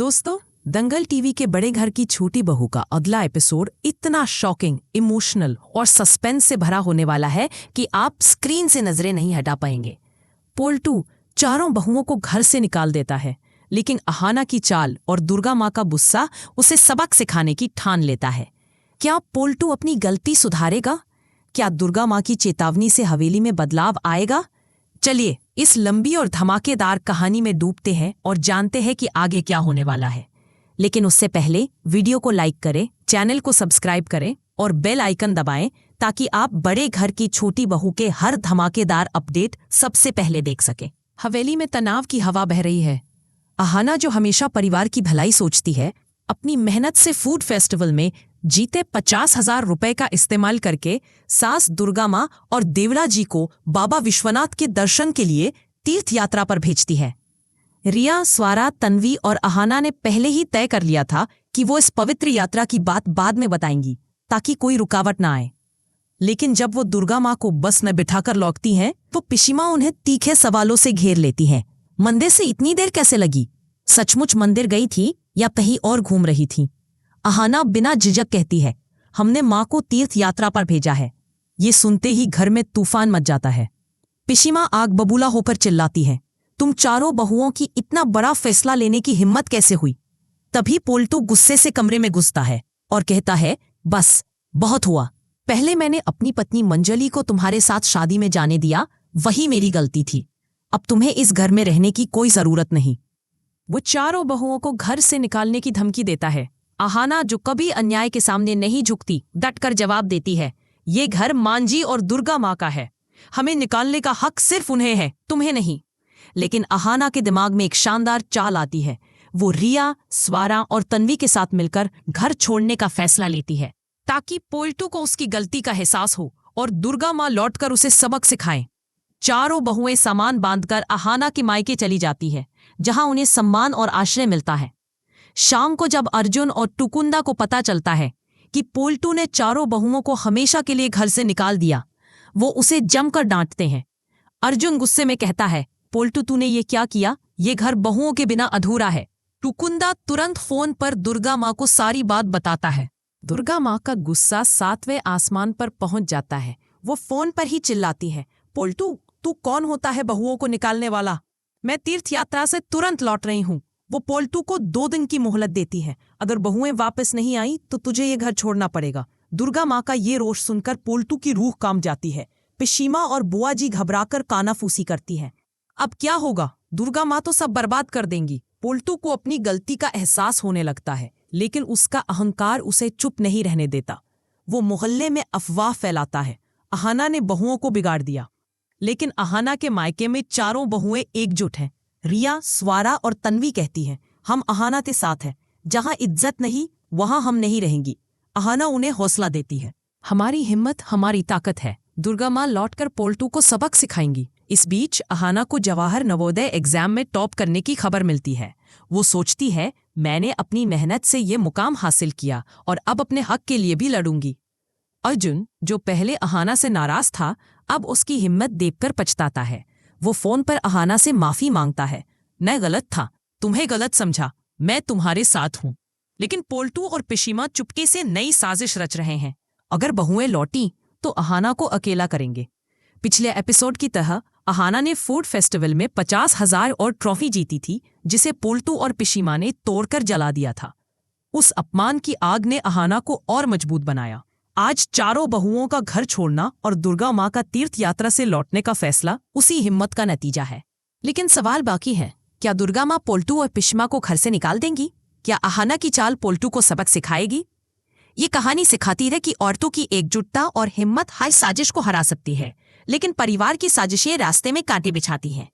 दोस्तों, दंगल टीवी के बड़े घर की छोटी बहू का अगला एपिसोड इतना शॉकिंग, इमोशनल और सस्पेंस से भरा होने वाला है कि आप स्क्रीन से नजरें नहीं हटा पाएंगे। पोल्टू चारों बहुओं को घर से निकाल देता है, लेकिन अहाना की चाल और दुर्गा माँ का गुस्सा उसे सबक सिखाने की ठान लेता है। क्या पोल्टू अपनी गलती सुधारेगा? क्या दुर्गा माँ की चेतावनी से हवेली में बदलाव आएगा? चलिए इस लंबी और धमाकेदार कहानी में डूबते हैं और जानते हैं कि आगे क्या होने वाला है। लेकिन उससे पहले वीडियो को लाइक करें, चैनल को सब्सक्राइब करें और बेल आइकन दबाएं ताकि आप बड़े घर की छोटी बहू के हर धमाकेदार अपडेट सबसे पहले देख सकें। हवेली में तनाव की हवा बह रही है। अहाना, जो हमेशा परिवार की भलाई सोचती है, अपनी मेहनत से फूड फेस्टिवल में जीते 50,000 रुपए का इस्तेमाल करके सास दुर्गा माँ और देवला जी को बाबा विश्वनाथ के दर्शन के लिए तीर्थ यात्रा पर भेजती है। रिया, स्वारा, तन्वी और अहाना ने पहले ही तय कर लिया था कि वो इस पवित्र यात्रा की बात बाद में बताएंगी ताकि कोई रुकावट ना आए। लेकिन जब वो दुर्गा माँ को बस में बिठाकर लौटती हैं, तो पिशिमा उन्हें तीखे सवालों से घेर लेती हैं। मंदिर से इतनी देर कैसे लगी? सचमुच मंदिर गई थी या कहीं और घूम रही थी? अहाना बिना झिझक कहती है, हमने माँ को तीर्थ यात्रा पर भेजा है। ये सुनते ही घर में तूफान मच जाता है। पिशिमा आग बबूला होकर चिल्लाती है, तुम चारों बहुओं की इतना बड़ा फैसला लेने की हिम्मत कैसे हुई? तभी पोल्टू गुस्से से कमरे में घुसता है और कहता है, बस बहुत हुआ। पहले मैंने अपनी पत्नी मंजली को तुम्हारे साथ शादी में जाने दिया, वही मेरी गलती थी। अब तुम्हें इस घर में रहने की कोई जरूरत नहीं। वो चारों बहुओं को घर से निकालने की धमकी देता है। अहाना, जो कभी अन्याय के सामने नहीं झुकती, डटकर जवाब देती है, ये घर मांझी और दुर्गा माँ का है। हमें निकालने का हक सिर्फ उन्हें है, तुम्हें नहीं। लेकिन अहाना के दिमाग में एक शानदार चाल आती है। वो रिया, स्वारा और तन्वी के साथ मिलकर घर छोड़ने का फैसला लेती है ताकि पोल्टू को उसकी गलती का एहसास हो और दुर्गा माँ लौटकर उसे सबक सिखाएं। चारों बहुएं सामान बांधकर अहाना के मायके चली जाती है, जहां उन्हें सम्मान और आश्रय मिलता है। शाम को जब अर्जुन और टुकुंदा को पता चलता है कि पोल्टू ने चारों बहुओं को हमेशा के लिए घर से निकाल दिया, वो उसे जमकर डांटते हैं। अर्जुन गुस्से में कहता है, पोल्टू तूने ये क्या किया? ये घर बहुओं के बिना अधूरा है। टुकुंदा तुरंत फोन पर दुर्गा माँ को सारी बात बताता है। दुर्गा माँ का गुस्सा 7वें आसमान पर पहुंच जाता है। वो फोन पर ही चिल्लाती है, पोल्टू तू कौन होता है बहुओं को निकालने वाला? मैं तीर्थ यात्रा से तुरंत लौट रही हूँ। वो पोल्टू को 2 दिन की मोहलत देती है। अगर बहुएं वापस नहीं आई तो तुझे ये घर छोड़ना पड़ेगा। दुर्गा माँ का ये रोष सुनकर पोल्टू की रूह कांप जाती है। पिशिमा और बुआ जी घबराकर कानाफूसी करती हैं। अब क्या होगा? दुर्गा माँ तो सब बर्बाद कर देंगी। पोल्टू को अपनी गलती का एहसास होने लगता है, लेकिन उसका अहंकार उसे चुप नहीं रहने देता। वो मोहल्ले में अफवाह फैलाता है, अहाना ने बहुओं को बिगाड़ दिया। लेकिन अहाना के मायके में चारों बहुएं एकजुट हैं। रिया, स्वारा और तन्वी कहती हैं, हम अहाना के साथ हैं। जहां इज्जत नहीं, वहां हम नहीं रहेंगी। अहाना उन्हें हौसला देती है, हमारी हिम्मत हमारी ताकत है। दुर्गा माँ लौटकर पोल्टू को सबक सिखाएंगी। इस बीच अहाना को जवाहर नवोदय एग्जाम में टॉप करने की खबर मिलती है। वो सोचती है, मैंने अपनी मेहनत से ये मुकाम हासिल किया और अब अपने हक के लिए भी लड़ूंगी। अर्जुन, जो पहले अहाना से नाराज था, अब उसकी हिम्मत देखकर पछताता है। वो फोन पर अहाना से माफी मांगता है, मैं गलत था, तुम्हें गलत समझा, मैं तुम्हारे साथ हूं। लेकिन पोल्टू और पिशिमा चुपके से नई साजिश रच रहे हैं। अगर बहुएं लौटी तो अहाना को अकेला करेंगे। पिछले एपिसोड की तरह अहाना ने फूड फेस्टिवल में 50,000 और ट्रॉफी जीती थी, जिसे पोल्टू और पिशिमा ने तोड़कर जला दिया था। उस अपमान की आग ने अहाना को और मजबूत बनाया। आज चारों बहुओं का घर छोड़ना और दुर्गा माँ का तीर्थ यात्रा से लौटने का फैसला उसी हिम्मत का नतीजा है। लेकिन सवाल बाकी है, क्या दुर्गा माँ पोल्टू और पिशिमा को घर से निकाल देंगी? क्या अहाना की चाल पोल्टू को सबक सिखाएगी? ये कहानी सिखाती है कि औरतों की एकजुटता और हिम्मत हर साजिश को हरा सकती है, लेकिन परिवार की साजिशें रास्ते में कांटे बिछाती हैं।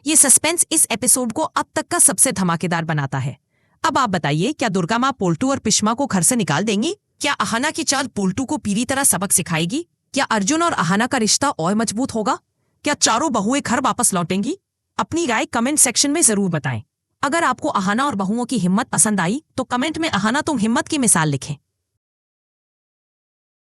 ये सस्पेंस इस एपिसोड को अब तक का सबसे धमाकेदार बनाता है। अब आप बताइए, क्या दुर्गा माँ पोल्टू और पिशिमा को घर से निकाल देंगी? क्या अहाना की चाल पोल्टू को पूरी तरह सबक सिखाएगी? क्या अर्जुन और अहाना का रिश्ता और मजबूत होगा? क्या चारों बहुएं घर वापस लौटेंगी? अपनी राय कमेंट सेक्शन में जरूर बताएं। अगर आपको अहाना और बहुओं की हिम्मत पसंद आई तो कमेंट में अहाना तुम हिम्मत की मिसाल लिखें।